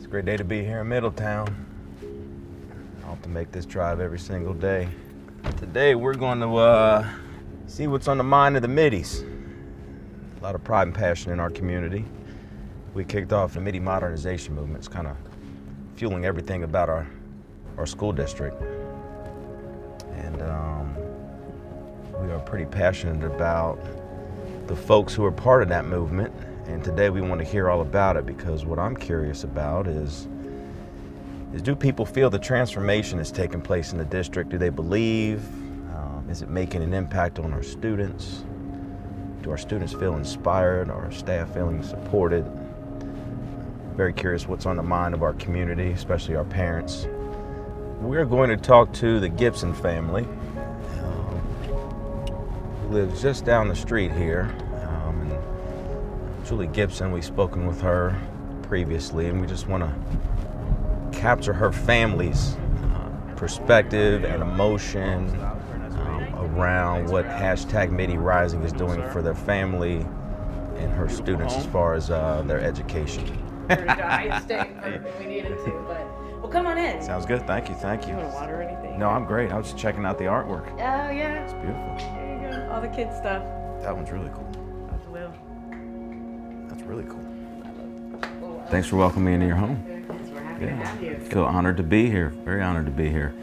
a great day to be here in Middletown. I hope to make this drive every single day. Today we're going to see what's on the mind of the Middies. A lot of pride and passion in our community. We kicked off the Middie modernization movement. It's kind of fueling everything about our school district. And we are pretty passionate about the folks who are part of that movement. And today we want to hear all about it, because what I'm curious about is do people feel the transformation is taking place in the district? Do they believe? Is it making an impact on our students? Do our students feel inspired? Are our staff feeling supported? Very curious what's on the mind of our community, especially our parents. We're going to talk to the Gibson family, who lives just down the street here. Julie Gibson, we've spoken with her previously, and we just want to capture her family's perspective and emotion around what #Middie Rising is doing for their family and her students as far as their education. I stayed if we needed to, but well, come on in. Sounds good. Thank you. Thank you. You want water or anything? No, I'm great. I was just checking out the artwork. Oh yeah. It's beautiful. There you go. All the kids stuff. That one's really cool. That's Will. That's really cool. Thanks for welcoming me into your home. We're happy to have you. Feel honored to be here. Very honored to be here.